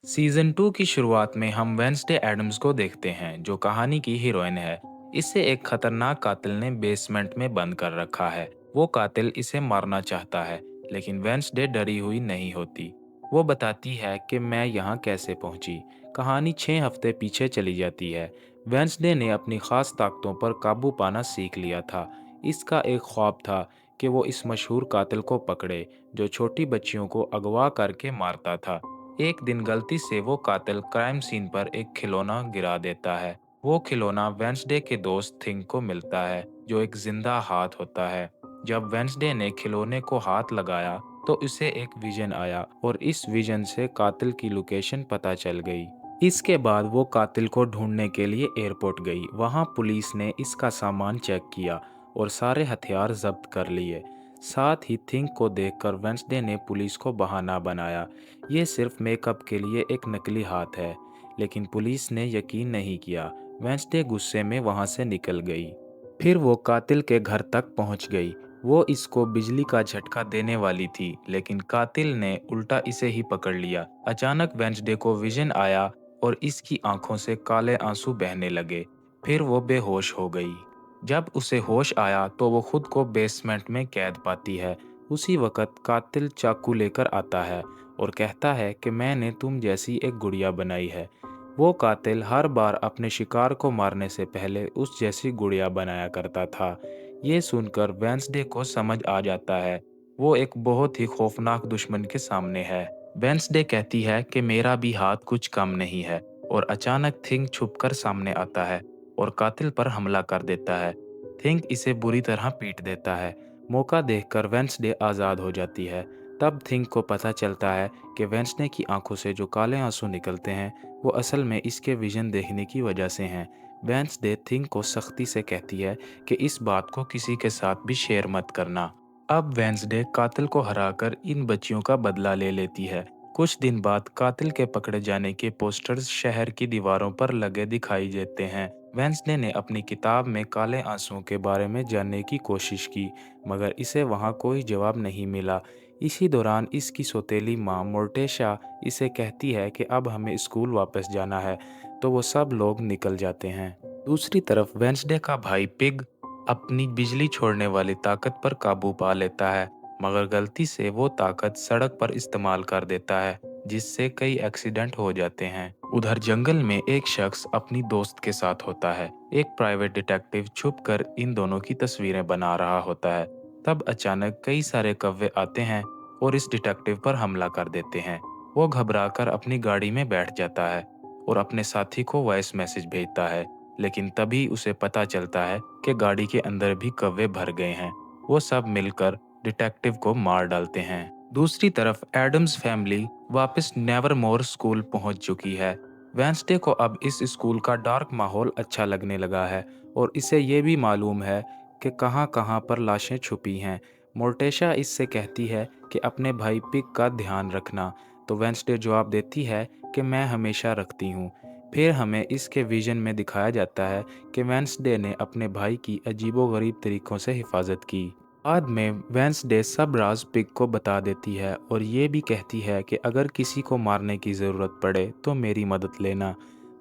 Season 2 की शुरुआत में हम वेंसडे एडम्स को देखते हैं जो कहानी की हीरोइन है। इसे एक खतरनाक कातिल ने बेसमेंट में बंद कर रखा है। वो कातिल इसे मारना चाहता है, लेकिन वेंसडे डरी हुई नहीं होती। वो बताती है कि मैं यहाँ कैसे पहुँची। कहानी 6 हफ्ते पीछे चली जाती है। वेंसडे ने अपनी खास ताकतों पर काबू पाना सीख लिया था। इसका एक ख्वाब था कि वो इस मशहूर कातिल को पकड़े जो छोटी बच्चियों को अगवा करके मारता था। एक दिन गलती से वो कातिल क्राइम सीन पर एक खिलौना गिरा देता है। वो खिलौना वेंसडे के दोस्त थिंग को मिलता है, जो एक जिंदा हाथ होता है। जब वेंसडे ने खिलौने को हाथ लगाया तो उसे एक विजन आया और इस विजन से कातिल की लोकेशन पता चल गई। इसके बाद वो कातिल को ढूंढने के लिए एयरपोर्ट गई। वहाँ पुलिस ने इसका सामान चेक किया और सारे हथियार जब्त कर लिए। साथ ही थिंग को देखकर वेंसडे ने पुलिस को बहाना बनाया। ये सिर्फ मेकअप के लिए एक नकली हाथ है, लेकिन पुलिस ने यकीन नहीं किया। वेंसडे गुस्से में वहां से निकल गई। फिर वो कातिल के घर तक पहुंच गई। वो इसको बिजली का झटका देने वाली थी, लेकिन कातिल ने उल्टा इसे ही पकड़ लिया। अचानक वेंसडे को विजन आया और इसकी आंखों से काले आंसू बहने लगे। फिर वो बेहोश हो गई। जब उसे होश आया तो वो खुद को बेसमेंट में कैद पाती है। उसी वक्त कातिल चाकू लेकर आता है और कहता है कि मैंने तुम जैसी एक गुड़िया बनाई है। वो कातिल हर बार अपने शिकार को मारने से पहले उस जैसी गुड़िया बनाया करता था। ये सुनकर वेंसडे को समझ आ जाता है वो एक बहुत ही खौफनाक दुश्मन के सामने है। वेंसडे कहती है कि मेरा भी हाथ कुछ कम नहीं है, और अचानक थिंग छुपकर सामने आता है और कातिल पर हमला कर देता है। थिंग इसे बुरी तरह पीट देता है। मौका देखकर वेंसडे आज़ाद हो जाती है। तब थिंग को पता चलता है कि वेंसडे की आंखों से जो काले आंसू निकलते हैं वो असल में इसके विजन देखने की वजह से हैं। वेंसडे थिंग को सख्ती से कहती है कि इस बात को किसी के साथ भी शेयर मत करना। अब वेंसडे कातिल को हराकर इन बच्चियों का बदला ले लेती है। कुछ दिन बाद कातिल के पकड़े जाने के पोस्टर्स शहर की दीवारों पर लगे दिखाई देते हैं। वेंसडे ने अपनी किताब में काले आंसुओं के बारे में जानने की कोशिश की, मगर इसे वहाँ कोई जवाब नहीं मिला। इसी दौरान इसकी सौतेली माँ मोर्टेशा इसे कहती है कि अब हमें स्कूल वापस जाना है, तो वो सब लोग निकल जाते हैं। दूसरी तरफ वेंसडे का भाई पिग अपनी बिजली छोड़ने वाली ताकत पर काबू पा लेता है, मगर गलती से वो ताकत सड़क पर इस्तेमाल कर देता है, जिससे कई एक्सीडेंट हो जाते हैं। उधर जंगल में एक शख्स अपनी दोस्त के साथ होता है। एक प्राइवेट डिटेक्टिव छुपकर इन दोनों की तस्वीरें बना रहा होता है। तब अचानक कई सारे कौवे आते हैं और इस डिटेक्टिव पर हमला कर देते हैं। वो घबराकर अपनी गाड़ी में बैठ जाता है और अपने साथी को वॉइस मैसेज भेजता है, लेकिन तभी उसे पता चलता है कि गाड़ी के अंदर भी कौवे भर गए हैं। वो सब मिलकर डिटेक्टिव को मार डालते हैं। दूसरी तरफ एडम्स फैमिली वापस नेवरमोर स्कूल पहुंच चुकी है। वेंसडे को अब इस स्कूल का डार्क माहौल अच्छा लगने लगा है और इसे ये भी मालूम है कि कहाँ-कहाँ पर लाशें छुपी हैं। मोर्टेशा इससे कहती है कि अपने भाई पिग का ध्यान रखना, तो वेंसडे जवाब देती है कि मैं हमेशा रखती हूँ। फिर हमें इसके विजन में दिखाया जाता है कि वेंसडे ने अपने भाई की अजीबोगरीब तरीकों से हिफाजत की। बाद में वेंसडे सब राज पिग को बता देती है और ये भी कहती है कि अगर किसी को मारने की ज़रूरत पड़े तो मेरी मदद लेना।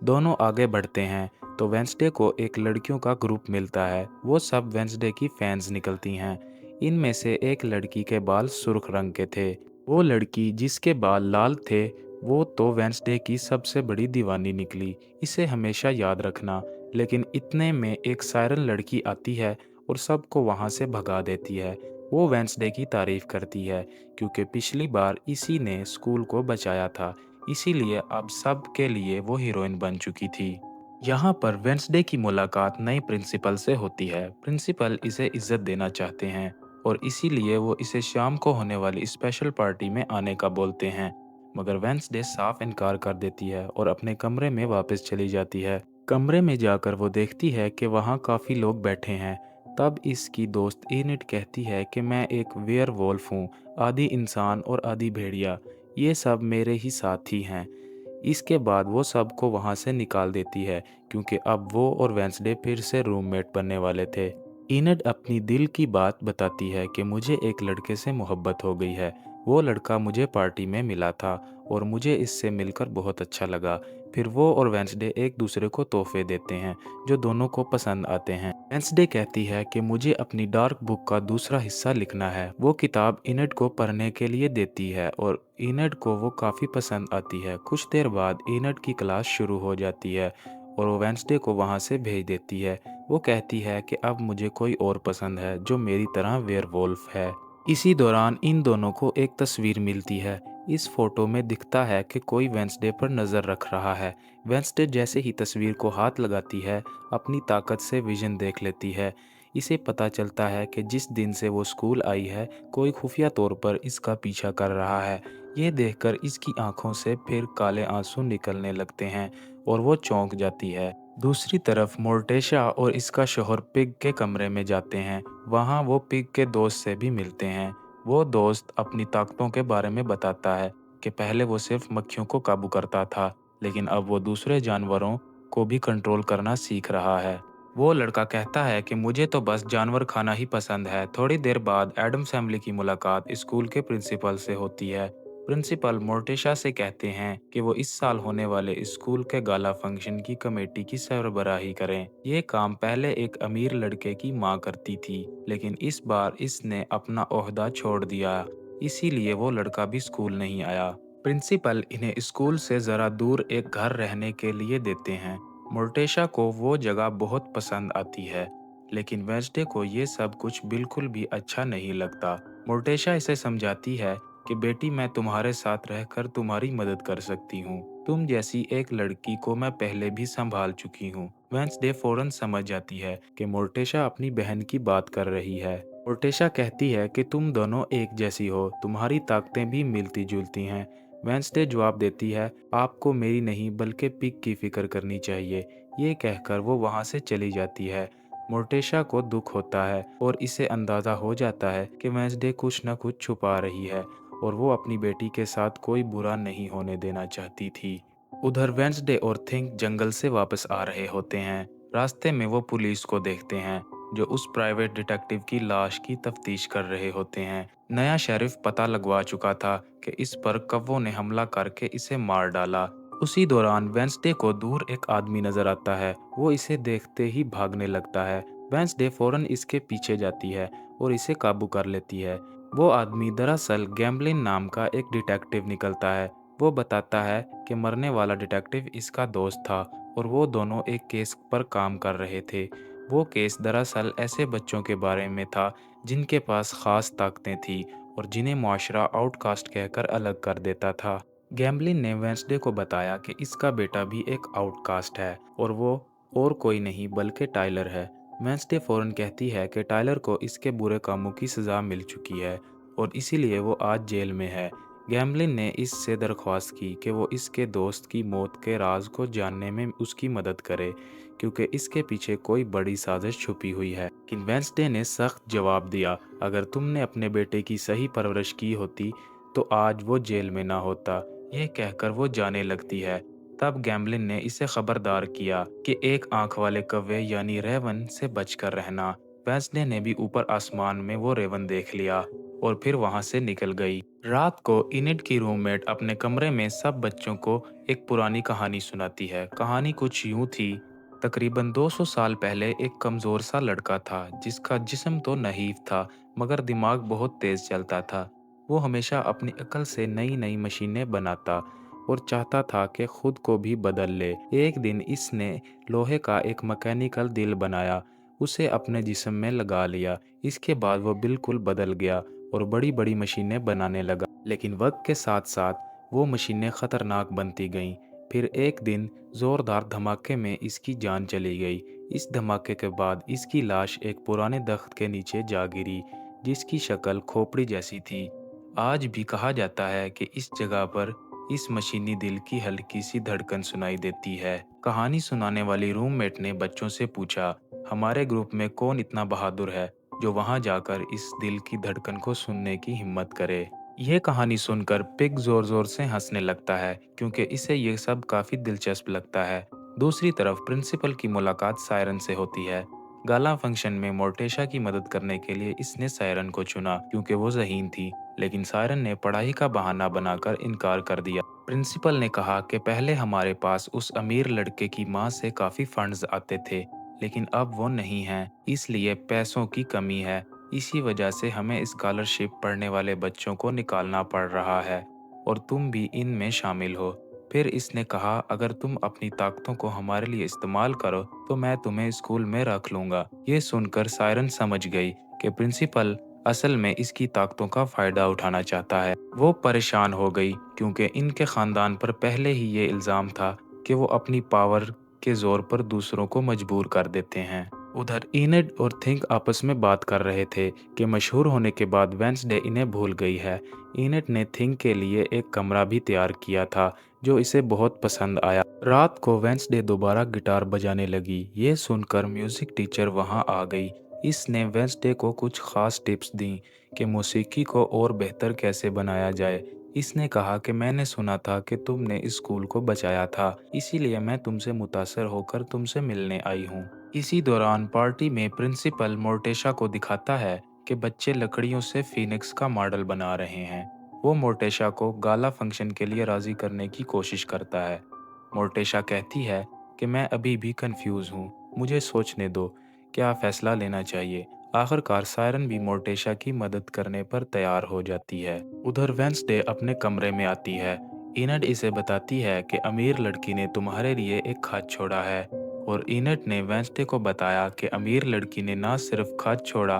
दोनों आगे बढ़ते हैं तो वेंसडे को एक लड़कियों का ग्रुप मिलता है। वो सब वेंसडे की फैंस निकलती हैं। इनमें से एक लड़की के बाल सुर्ख रंग के थे। वो लड़की जिसके बाल लाल थे वो तो वेंसडे की सबसे बड़ी दीवानी निकली। इसे हमेशा याद रखना। लेकिन इतने में एक सायरन लड़की आती है और सबको वहाँ से भगा देती है। वो वेंसडे की तारीफ करती है क्योंकि पिछली बार इसी ने स्कूल को बचाया था, इसीलिए अब सब के लिए वो हीरोइन बन चुकी थी। यहाँ पर वेंसडे की मुलाकात नई प्रिंसिपल से होती है। प्रिंसिपल इसे इज्जत देना चाहते हैं और इसीलिए वो इसे शाम को होने वाली स्पेशल पार्टी में आने का बोलते हैं, मगर वेंसडे साफ इनकार कर देती है और अपने कमरे में वापस चली जाती है। कमरे में जाकर वो देखती है कि वहाँ काफ़ी लोग बैठे हैं। तब इसकी दोस्त इनिट कहती है कि मैं एक वेयरवुल्फ हूँ, आधी इंसान और आधी भेड़िया। ये सब मेरे ही साथी हैं। इसके बाद वो सबको वहाँ से निकाल देती है क्योंकि अब वो और वेंसडे फिर से रूममेट बनने वाले थे। इनड अपनी दिल की बात बताती है कि मुझे एक लड़के से मोहब्बत हो गई है, वो लड़का मुझे पार्टी में मिला था और मुझे इससे मिलकर बहुत अच्छा लगा। फिर वो और वेंसडे एक दूसरे को तोहफे देते हैं जो दोनों को पसंद आते हैं। वेंसडे कहती है कि मुझे अपनी डार्क बुक का दूसरा हिस्सा लिखना है। वो किताब इनेड को पढ़ने के लिए देती है और इनेड को वो काफ़ी पसंद आती है। कुछ देर बाद इनेड की क्लास शुरू हो जाती है और वो वेंसडे को वहाँ से भेज देती है। वो कहती है कि अब मुझे कोई और पसंद है जो मेरी तरह वेयरवुल्फ है। इसी दौरान इन दोनों को एक तस्वीर मिलती है। इस फोटो में दिखता है कि कोई वेंसडे पर नज़र रख रहा है। वेंसडे जैसे ही तस्वीर को हाथ लगाती है, अपनी ताकत से विजन देख लेती है। इसे पता चलता है कि जिस दिन से वो स्कूल आई है, कोई खुफिया तौर पर इसका पीछा कर रहा है। ये देखकर इसकी आंखों से फिर काले आंसू निकलने लगते हैं और वो चौंक जाती है। दूसरी तरफ मोर्टेशा और इसका शौहर पिग के कमरे में जाते हैं। वहाँ वो पिग के दोस्त से भी मिलते हैं। वो दोस्त अपनी ताकतों के बारे में बताता है कि पहले वो सिर्फ मक्खियों को काबू करता था, लेकिन अब वो दूसरे जानवरों को भी कंट्रोल करना सीख रहा है। वो लड़का कहता है कि मुझे तो बस जानवर खाना ही पसंद है। थोड़ी देर बाद एडम फैमिली की मुलाकात स्कूल के प्रिंसिपल से होती है। प्रिंसिपल मोर्टेशा से कहते हैं कि वो इस साल होने वाले स्कूल के गाला फंक्शन की कमेटी की सरबराही करें। ये काम पहले एक अमीर लड़के की माँ करती थी, लेकिन इस बार इसने अपना ओहदा छोड़ दिया, इसीलिए वो लड़का भी स्कूल नहीं आया। प्रिंसिपल इन्हें स्कूल से ज़रा दूर एक घर रहने के लिए देते हैं। मोर्टेशा को वो जगह बहुत पसंद आती है, लेकिन वेंसडे को ये सब कुछ बिल्कुल भी अच्छा नहीं लगता। मोर्टेशा इसे समझाती है कि बेटी, मैं तुम्हारे साथ रहकर तुम्हारी मदद कर सकती हूँ। तुम जैसी एक लड़की को मैं पहले भी संभाल चुकी हूँ। वेंसडे फौरन समझ जाती है कि मोर्टेशा अपनी बहन की बात कर रही है। मोर्टेशा कहती है कि तुम दोनों एक जैसी हो, तुम्हारी ताकतें भी मिलती जुलती हैं। वेंसडे जवाब देती है, आपको मेरी नहीं बल्कि पिग की फिक्र करनी चाहिए। ये कहकर वो वहाँ से चली जाती है। मोर्टेशा को दुख होता है और इसे अंदाज़ा हो जाता है कि वेंसडे कुछ न कुछ छुपा रही है और वो अपनी बेटी के साथ कोई बुरा नहीं होने देना चाहती थी। उधर वेंसडे और थिंक जंगल से वापस आ रहे होते हैं। रास्ते में वो पुलिस को देखते हैं जो उस प्राइवेट डिटेक्टिव की लाश की तफ्तीश कर रहे होते हैं। नया शेरिफ पता लगवा चुका था कि इस पर कव्वों ने हमला करके इसे मार डाला। उसी दौरान वेंसडे को दूर एक आदमी नजर आता है। वो इसे देखते ही भागने लगता है। वेंसडे फौरन इसके पीछे जाती है और इसे काबू कर लेती है। वो आदमी दरअसल गैम्बलिन नाम का एक डिटेक्टिव निकलता है। वो बताता है कि मरने वाला डिटेक्टिव इसका दोस्त था और वो दोनों एक केस पर काम कर रहे थे। वो केस दरअसल ऐसे बच्चों के बारे में था जिनके पास खास ताकतें थी और जिन्हें मुआशरा आउटकास्ट कहकर अलग कर देता था। गैम्बलिन ने वेंसडे को बताया कि इसका बेटा भी एक आउटकास्ट है और वो और कोई नहीं बल्कि टाइलर है। वेंसडे फौरन कहती है कि टाइलर को इसके बुरे कामों की सज़ा मिल चुकी है और इसीलिए वो आज जेल में है। गैम्बलिन ने इससे दरख्वास्त की कि वो इसके दोस्त की मौत के राज को जानने में उसकी मदद करे, क्योंकि इसके पीछे कोई बड़ी साजिश छुपी हुई है। लेकिन वेंसडे ने सख्त जवाब दिया, अगर तुमने अपने बेटे की सही परवरिश की होती तो आज वो जेल में ना होता। ये कहकर वो जाने लगती है। तब गैम्बलिन ने इसे खबरदार किया कि एक आंख वाले कौवे यानी रेवन से बचकर रहना। वेंसडे ने भी ऊपर आसमान में वो रेवन देख लिया और फिर वहां से निकल गई। रात को इनिड की रूममेट अपने कमरे में सब बच्चों को एक पुरानी कहानी सुनाती है। कहानी कुछ यूं थी, तकरीबन 200 साल पहले एक कमज़ोर सा लड़का था जिसका जिस्म तो नहीफ था मगर दिमाग बहुत तेज़ चलता था। वो हमेशा अपनी अकल से नई नई मशीनें बनाता और चाहता था कि खुद को भी बदल ले। एक दिन इसने लोहे का एक मैकेनिकल दिल बनाया, उसे अपने जिस्म में लगा लिया। इसके बाद वो बिल्कुल बदल गया और बड़ी बड़ी मशीनें बनाने लगा। लेकिन वक्त के साथ साथ वो मशीनें ख़तरनाक बनती गईं। फिर एक दिन ज़ोरदार धमाके में इसकी जान चली गई। इस धमाके के बाद इसकी लाश एक पुराने दरख्त के नीचे जा गिरी जिसकी शक्ल खोपड़ी जैसी थी। आज भी कहा जाता है कि इस जगह पर इस मशीनी दिल की हल्की सी धड़कन सुनाई देती है। कहानी सुनाने वाली रूममेट ने बच्चों से पूछा, हमारे ग्रुप में कौन इतना बहादुर है जो वहां जाकर इस दिल की धड़कन को सुनने की हिम्मत करे। यह कहानी सुनकर पिग जोर जोर से हंसने लगता है क्योंकि इसे ये सब काफी दिलचस्प लगता है। दूसरी तरफ प्रिंसिपल की मुलाकात सायरन से होती है। गाला फंक्शन में मोर्टेशा की मदद करने के लिए इसने सायरन को चुना क्योंकि वो ज़हीन थी, लेकिन सायरन ने पढ़ाई का बहाना बनाकर इनकार कर दिया। प्रिंसिपल ने कहा कि पहले हमारे पास उस अमीर लड़के की माँ से काफ़ी फंड्स आते थे, लेकिन अब वो नहीं हैं, इसलिए पैसों की कमी है। इसी वजह से हमें स्कॉलरशिप पढ़ने वाले बच्चों को निकालना पड़ रहा है और तुम भी इनमें शामिल हो। फिर इसने कहा, अगर तुम अपनी ताकतों को हमारे लिए इस्तेमाल करो तो मैं तुम्हें स्कूल में रख लूंगा। ये सुनकर सायरन समझ गई कि प्रिंसिपल असल में इसकी ताकतों का फायदा उठाना चाहता है। वो परेशान हो गई क्योंकि इनके खानदान पर पहले ही ये इल्ज़ाम था कि वो अपनी पावर के जोर पर दूसरों को मजबूर कर देते हैं। उधर इनेड और थिंक आपस में बात कर रहे थे कि मशहूर होने के बाद वेंसडे इन्हें भूल गई है। इनेड ने थिंक के लिए एक कमरा भी तैयार किया था जो इसे बहुत पसंद आया। रात को वेंसडे दोबारा गिटार बजाने लगी। ये सुनकर म्यूजिक टीचर वहां आ गई। इसने वेंसडे को कुछ खास टिप्स दी कि मौसीकी को और बेहतर कैसे बनाया जाए। इसने कहा कि मैंने सुना था कि तुमने इस स्कूल को बचाया था, इसीलिए मैं तुमसे मुतासर होकर तुमसे मिलने आई हूँ। इसी दौरान पार्टी में प्रिंसिपल मोर्टेशा को दिखाता है कि बच्चे लकड़ियों से फिनिक्स का मॉडल बना रहे हैं। वो मोर्टेशा को गाला फंक्शन के लिए राजी करने की कोशिश करता है। मोर्टेशा कहती है कि मैं अभी भी कंफ्यूज हूँ, मुझे सोचने दो, क्या फैसला लेना चाहिए। आखिरकार सायरन भी मोर्टेशा की मदद करने पर तैयार हो जाती है। उधर वेंसडे अपने कमरे में आती है। इनड इसे बताती है कि अमीर लड़की ने तुम्हारे लिए एक खत छोड़ा है और इनड ने वेंसडे को बताया कि अमीर लड़की ने न सिर्फ खत छोड़ा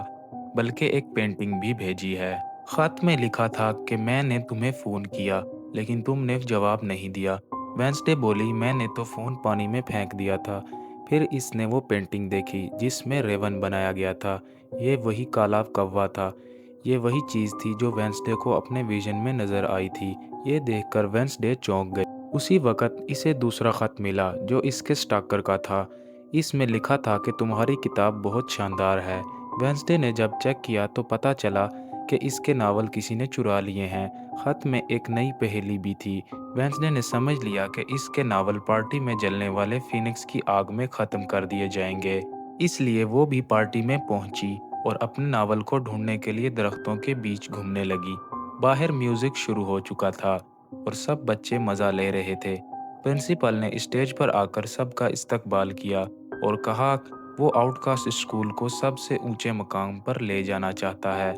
बल्कि एक पेंटिंग भी भेजी है। खत में लिखा था कि मैंने तुम्हें फ़ोन किया लेकिन तुमने जवाब नहीं दिया। वेंसडे बोली, मैंने तो फ़ोन पानी में फेंक दिया था। फिर इसने वो पेंटिंग देखी जिसमें रेवन बनाया गया था। ये वही काला कौवा था। ये वही चीज़ थी जो वेंसडे को अपने विजन में नज़र आई थी। ये देखकर वेंसडे चौंक गई। उसी वक़्त इसे दूसरा ख़त मिला जो इसके स्टॉकर का था। इसमें लिखा था कि तुम्हारी किताब बहुत शानदार है। वेंसडे ने जब चेक किया तो पता चला कि इसके नावल किसी ने चुरा लिए हैं। ख़त में एक नई पहेली भी थी। वेंसडे ने समझ लिया कि इसके नावल पार्टी में जलने वाले फिनिक्स की आग में ख़त्म कर दिए जाएंगे। इसलिए वो भी पार्टी में पहुंची और अपने नावल को ढूंढने के लिए दरख्तों के बीच घूमने लगी। बाहर म्यूजिक शुरू हो चुका था और सब बच्चे मज़ा ले रहे थे। प्रिंसिपल ने स्टेज पर आकर सबका इस्तकबाल किया और कहा वो आउटकास्ट स्कूल को सबसे ऊंचे मकाम पर ले जाना चाहता है।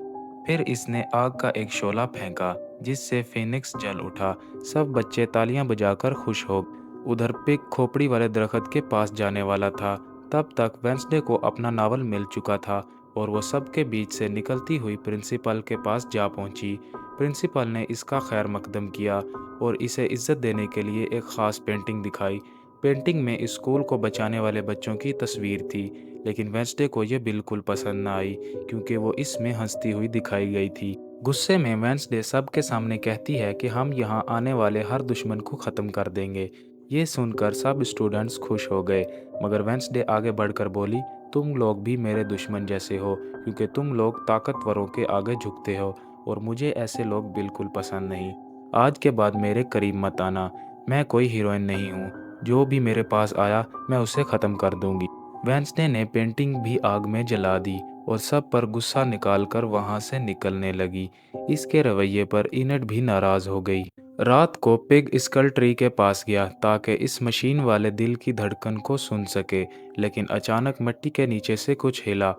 फिर इसने आग का एक शोला फेंका जिससे फिनिक्स जल उठा। सब बच्चे तालियां बजाकर खुश हो गए। उधर पिग खोपड़ी वाले दरख्त के पास जाने वाला था। तब तक वेंसडे को अपना नावल मिल चुका था और वो सबके बीच से निकलती हुई प्रिंसिपल के पास जा पहुंची। प्रिंसिपल ने इसका खैर मकदम किया और इसे इज्जत देने के लिए एक ख़ास पेंटिंग दिखाई। पेंटिंग में स्कूल को बचाने वाले बच्चों की तस्वीर थी, लेकिन वेंसडे को यह बिल्कुल पसंद न आई क्योंकि वो इसमें हंसती हुई दिखाई गई थी। गुस्से में वेंसडे सबके सामने कहती है कि हम यहाँ आने वाले हर दुश्मन को ख़त्म कर देंगे। ये सुनकर सब स्टूडेंट्स खुश हो गए, मगर वेंसडे आगे बढ़कर बोली, तुम लोग भी मेरे दुश्मन जैसे हो क्योंकि तुम लोग ताकतवरों के आगे झुकते हो और मुझे ऐसे लोग बिल्कुल पसंद नहीं। आज के बाद मेरे करीब मत आना। मैं कोई हीरोइन नहीं हूँ। जो भी मेरे पास आया मैं उसे ख़त्म कर दूंगी। वेंसडे ने पेंटिंग भी आग में जला दी और सब पर गुस्सा निकालकर वहां से निकलने लगी। इसके रवैये पर इनड भी नाराज़ हो गई। रात को पिग स्कल ट्री के पास गया ताकि इस मशीन वाले दिल की धड़कन को सुन सके, लेकिन अचानक मिट्टी के नीचे से कुछ हिला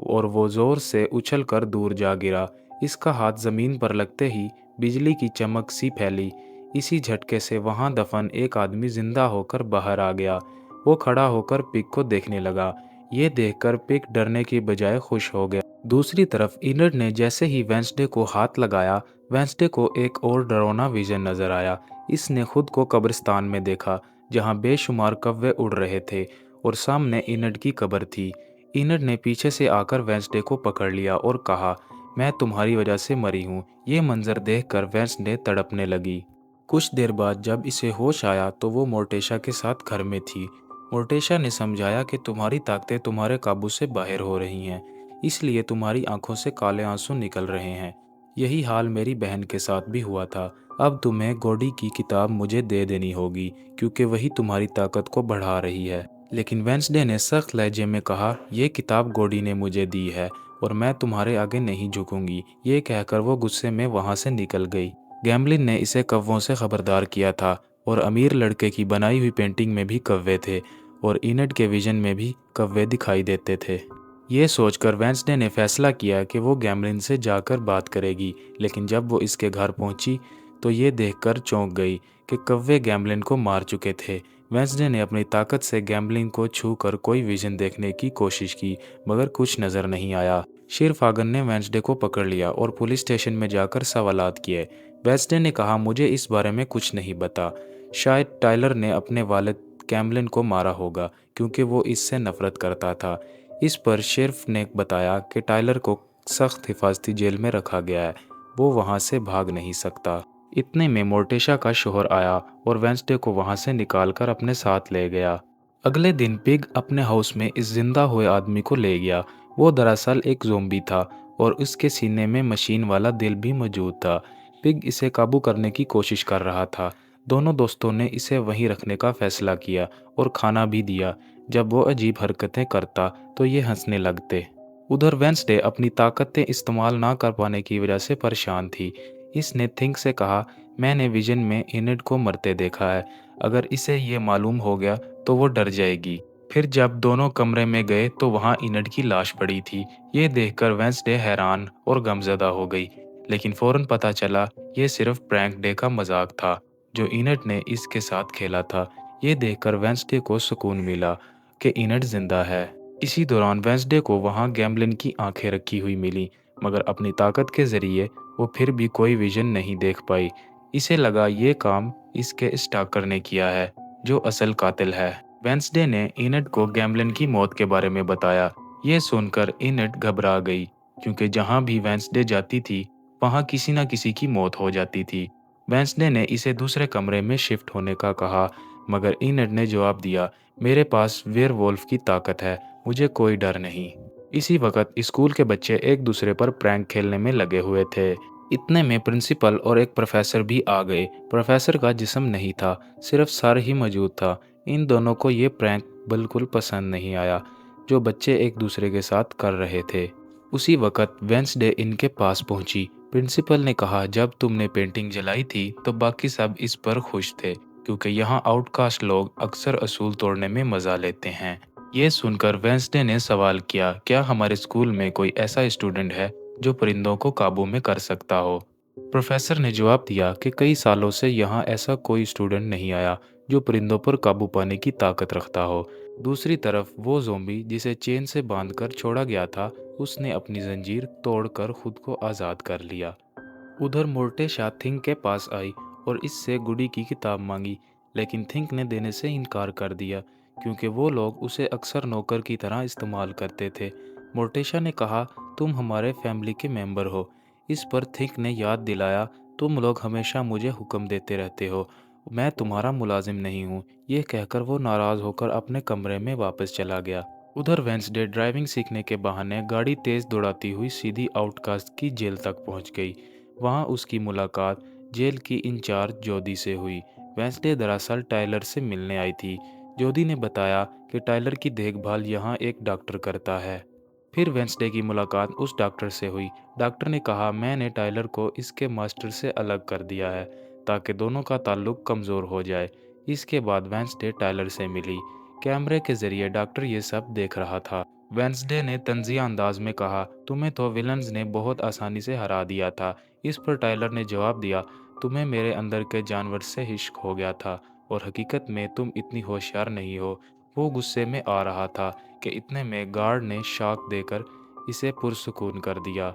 और वो जोर से उछलकर दूर जा गिरा। इसका हाथ जमीन पर लगते ही बिजली की चमक सी फैली। इसी झटके से वहां दफन एक आदमी जिंदा होकर बाहर आ गया। वो खड़ा होकर पिग को देखने लगा। ये देखकर पिग डरने की बजाय खुश हो गया। दूसरी तरफ इनड ने जैसे ही वेंसडे को हाथ लगाया, वेंसडे को एक और डरावना विजन नजर आया। इसने खुद को कब्रिस्तान में देखा जहां बेशुमार कौवे उड़ रहे थे और सामने इनड की कब्र थी। इनड ने पीछे से आकर वेंसडे को पकड़ लिया और कहा, मैं तुम्हारी वजह से मरी हूँ। ये मंजर देखकर वेंसडे तड़पने लगी। कुछ देर बाद जब इसे होश आया तो वो मोर्टेशा के साथ घर में थी। मोर्टेशा ने समझाया कि तुम्हारी ताकतें तुम्हारे काबू से बाहर हो रही हैं, इसलिए तुम्हारी आंखों से काले आंसू निकल रहे हैं। यही हाल मेरी बहन के साथ भी हुआ था। अब तुम्हें गोडी की किताब मुझे दे देनी होगी क्योंकि वही तुम्हारी ताकत को बढ़ा रही है। लेकिन वेंसडे ने सख्त लहजे में कहा, यह किताब गॉडी ने मुझे दी है और मैं तुम्हारे आगे नहीं झुकूंगी। ये कहकर वो गुस्से में वहां से निकल गई। गैम्बलिन ने इसे कौवों से खबरदार किया था और अमीर लड़के की बनाई हुई पेंटिंग में भी कौवे थे और इनड के विजन में भी कौवे दिखाई देते थे। ये सोचकर वेंसडे ने फैसला किया कि वो गैम्बलिन से जाकर बात करेगी, लेकिन जब वो इसके घर पहुंची तो ये देखकर चौंक गई कि कौवे गैम्बलिन को मार चुके थे। वेंसडे ने अपनी ताकत से गैम्बलिन को छूकर कोई विजन देखने की कोशिश की, मगर कुछ नज़र नहीं आया। शेरफागन ने वेंसडे को पकड़ लिया और पुलिस स्टेशन में जाकर सवालात किए। वेंसडे ने कहा, मुझे इस बारे में कुछ नहीं पता। शायद टाइलर ने अपने वालिद गैम्बलिन को मारा होगा क्योंकि वो इससे नफरत करता था। इस पर शेरिफ ने बताया कि टाइलर को सख्त हिफाजती जेल में रखा गया है, वो वहाँ से भाग नहीं सकता। इतने में मोर्टेशा का शोहर आया और वेंसडे को वहां से निकालकर अपने साथ ले गया। अगले दिन पिग अपने हाउस में इस जिंदा हुए आदमी को ले गया। वो दरअसल एक ज़ोंबी था और उसके सीने में मशीन वाला दिल भी मौजूद था। पिग इसे काबू करने की कोशिश कर रहा था। दोनों दोस्तों ने इसे वहीं रखने का फैसला किया और खाना भी दिया। जब वो अजीब हरकतें करता तो ये हंसने लगते। उधर वेंसडे अपनी ताकतें इस्तेमाल ना कर पाने की वजह से परेशान थी। इसने थिंक से कहा, मैंने विजन में इनिड को मरते देखा है। अगर इसे ये मालूम हो गया तो वो डर जाएगी। फिर जब दोनों कमरे में गए तो वहाँ इनिड की लाश पड़ी थी। ये देखकर वेंसडे हैरान और गमज़दा हो गई, लेकिन फौरन पता चला ये सिर्फ प्रैंक डे का मजाक था जो इनिड ने इसके साथ खेला था। ये देखकर वेंसडे को सुकून मिला कि इनिड जिंदा है। इसी दौरान वेंसडे को वहाँ गैम्बलिन की आंखें रखी हुई मिली, मगर अपनी ताकत के जरिए वो फिर भी कोई विजन नहीं देख पाई। इसे लगा ये काम इसके स्टाकर ने किया है, जो असल कातिल है। वेंसडे ने इनड को गैम्बलिन की मौत के बारे में बताया। ये सुनकर इनड घबरा गई, क्योंकि जहाँ भी वेंसडे जाती थी वहाँ किसी न किसी की मौत हो जाती थी। वेंसडे ने इसे दूसरे कमरे में शिफ्ट होने का कहा, मगर इनड ने जवाब दिया, मेरे पास वेयरवुल्फ की ताकत है, मुझे कोई डर नहीं। इसी वक्त स्कूल के बच्चे एक दूसरे पर प्रैंक खेलने में लगे हुए थे। इतने में प्रिंसिपल और एक प्रोफेसर भी आ गए। प्रोफेसर का जिस्म नहीं था, सिर्फ सर ही मौजूद था। इन दोनों को ये प्रैंक बिल्कुल पसंद नहीं आया जो बच्चे एक दूसरे के साथ कर रहे थे। उसी वक्त वेंसडे इनके पास पहुंची। प्रिंसिपल ने कहा, जब तुमने पेंटिंग जलाई थी तो बाकी सब इस पर खुश थे, क्योंकि यहाँ आउटकास्ट लोग अक्सर असूल तोड़ने में मजा लेते हैं। ये सुनकर वेंसडे ने सवाल किया, क्या हमारे स्कूल में कोई ऐसा स्टूडेंट है जो परिंदों को काबू में कर सकता हो? प्रोफेसर ने जवाब दिया कि कई सालों से यहाँ ऐसा कोई स्टूडेंट नहीं आया जो परिंदों पर काबू पाने की ताकत रखता हो। दूसरी तरफ वो ज़ोंबी जिसे चेन से बांधकर छोड़ा गया था, उसने अपनी जंजीर तोड़कर खुद को आज़ाद कर लिया। उधर मोर्टेशा थिंक के पास आई और इससे गुडी की किताब मांगी, लेकिन थिंक ने देने से इनकार कर दिया क्योंकि वो लोग उसे अक्सर नौकर की तरह इस्तेमाल करते थे। मोर्टेशा ने कहा, तुम हमारे फैमिली के मेंबर हो। इस पर थिंक ने याद दिलाया, तुम लोग हमेशा मुझे हुक्म देते रहते हो, मैं तुम्हारा मुलाजिम नहीं हूँ। ये कहकर वो नाराज़ होकर अपने कमरे में वापस चला गया। उधर वेंसडे ड्राइविंग सीखने के बहाने गाड़ी तेज दौड़ाती हुई सीधी आउटकास्ट की जेल तक पहुंच गई। वहां उसकी मुलाकात जेल की इंचार्ज जोदी से हुई। वेंसडे दरअसल टाइलर से मिलने आई थी। जोदी ने बताया कि टाइलर की देखभाल यहाँ एक डॉक्टर करता है। फिर वेंसडे की मुलाकात उस डॉक्टर से हुई। डॉक्टर ने कहा, मैंने टाइलर को इसके मास्टर से अलग कर दिया है ताकि दोनों का ताल्लुक कमज़ोर हो जाए। इसके बाद वेंसडे टाइलर से मिली। कैमरे के जरिए डॉक्टर ये सब देख रहा था। वेंसडे ने तंजिया अंदाज में कहा, तुम्हें तो विलन्स ने बहुत आसानी से हरा दिया था। इस पर टाइलर ने जवाब दिया, तुम्हें मेरे अंदर के जानवर से इश्क हो गया था और हकीकत में तुम इतनी होशियार नहीं हो। वो गुस्से में आ रहा था कि इतने में गार्ड ने शॉक देकर इसे पुरसुकून कर दिया।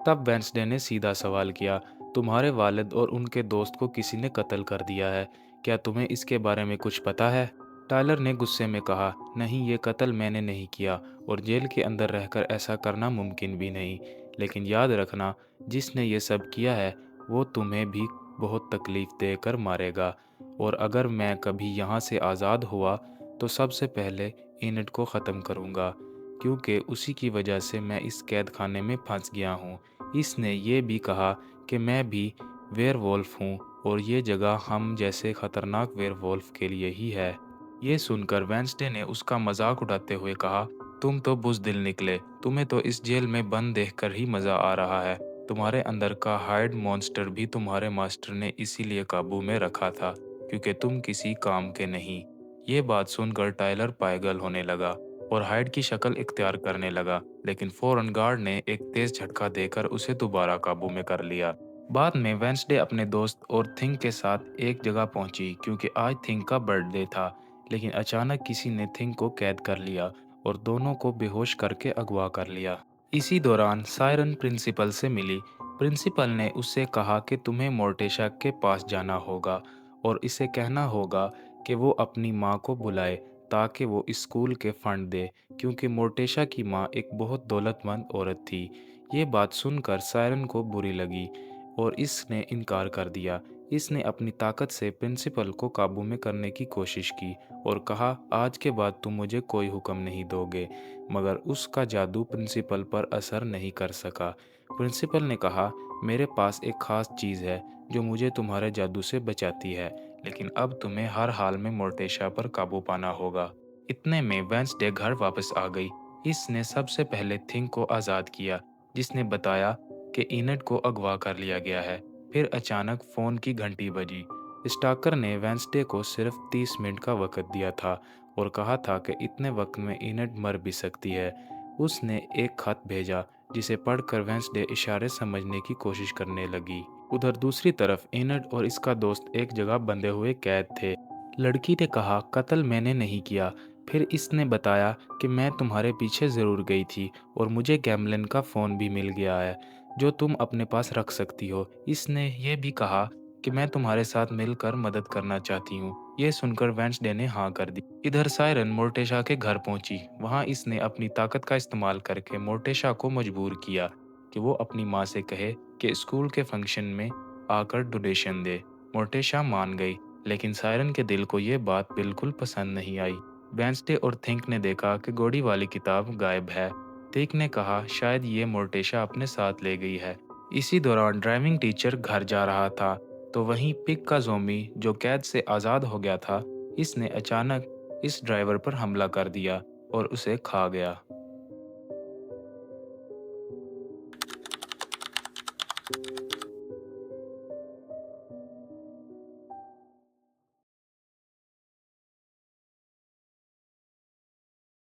तब वेंसडे ने सीधा सवाल किया, तुम्हारे वालिद और उनके दोस्त को किसी ने कत्ल कर दिया है, क्या तुम्हें इसके बारे में कुछ पता है? टायलर ने गुस्से में कहा, नहीं, ये कत्ल मैंने नहीं किया और जेल के अंदर रहकर ऐसा करना मुमकिन भी नहीं। लेकिन याद रखना, जिसने ये सब किया है वो तुम्हें भी बहुत तकलीफ देकर मारेगा, और अगर मैं कभी यहाँ से आज़ाद हुआ तो सबसे पहले इनट को ख़त्म करूँगा, क्योंकि उसी की वजह से मैं इस कैद खाने में फंस गया हूँ। इसने ये भी कहा कि मैं भी वेयरवुल्फ हूँ और ये जगह हम जैसे ख़तरनाक वेयरवुल्फ के लिए ही है। ये सुनकर वेंसडे ने उसका मजाक उड़ाते हुए कहा, तुम तो बुज़दिल निकले, तुम्हें तो इस जेल में बंद देखकर ही मज़ा आ रहा है। तुम्हारे अंदर का हाइड मॉन्स्टर भी तुम्हारे मास्टर ने इसीलिए काबू में रखा था, क्योंकि तुम किसी काम के नहीं। ये बात सुनकर टाइलर पागल होने लगा और हाइड की शक्ल इख्तियार करने लगा, लेकिन फौरन गार्ड ने एक तेज झटका देकर उसे दोबारा काबू में कर लिया। बाद में वेंसडे अपने दोस्त और थिंग के साथ एक जगह पहुंची क्योंकि आज थिंग का बर्थडे था, लेकिन अचानक किसी ने थिंग को कैद कर लिया और दोनों को बेहोश करके अगवा कर लिया। इसी दौरान सायरन प्रिंसिपल से मिली। प्रिंसिपल ने उससे कहा कि तुम्हें मोर्टेशा के पास जाना होगा और इसे कहना होगा कि वो अपनी माँ को बुलाए ताकि वो स्कूल के फंड दे, क्योंकि मोर्टेशा की माँ एक बहुत दौलतमंद औरत थी। ये बात सुनकर सायरन को बुरी लगी और इसने इनकार कर दिया। इसने अपनी ताकत से प्रिंसिपल को काबू में करने की कोशिश की और कहा, आज के बाद तुम मुझे कोई हुक्म नहीं दोगे। मगर उसका जादू प्रिंसिपल पर असर नहीं कर सका। प्रिंसिपल ने कहा, मेरे पास एक खास चीज़ है जो मुझे तुम्हारे जादू से बचाती है, लेकिन अब तुम्हें हर हाल में मोर्टेशा पर काबू पाना होगा। इतने में वेंसडे घर वापस आ गई। इसने सबसे पहले थिंग को आज़ाद किया, जिसने बताया कि इनट को अगवा कर लिया गया है। फिर अचानक फ़ोन की घंटी बजी। स्टाकर ने वेंसडे को सिर्फ 30 मिनट का वक्त दिया था और कहा था कि इतने वक्त में इनट मर भी सकती है। उसने एक खत भेजा जिसे पढ़कर वेंसडे इशारे समझने की कोशिश करने लगी। उधर दूसरी तरफ इनट और इसका दोस्त एक जगह बंधे हुए कैद थे। लड़की ने कहा, कत्ल मैंने नहीं किया। फिर इसने बताया कि मैं तुम्हारे पीछे ज़रूर गई थी और मुझे गैमलिन का फ़ोन भी मिल गया है जो तुम अपने पास रख सकती हो। इसने ये भी कहा कि मैं तुम्हारे साथ मिलकर मदद करना चाहती हूँ। ये सुनकर वेंसडे ने हाँ कर दी। इधर सायरन मोर्टेशा के घर पहुंची। वहां इसने अपनी ताकत का इस्तेमाल करके मोर्टेशा को मजबूर किया कि वो अपनी माँ से कहे कि स्कूल के फंक्शन में आकर डोनेशन दे। मोर्टेशा मान गई, लेकिन सायरन के दिल को ये बात बिल्कुल पसंद नहीं आई। वेंसडे और थिंक ने देखा कि घोड़ी वाली किताब गायब है। थिंक ने कहा, शायद ये मोर्टेशा अपने साथ ले गई है। इसी दौरान ड्राइविंग टीचर घर जा रहा था, तो वहीं पिग का ज़ॉम्बी जो कैद से आज़ाद हो गया था, इसने अचानक इस ड्राइवर पर हमला कर दिया और उसे खा गया।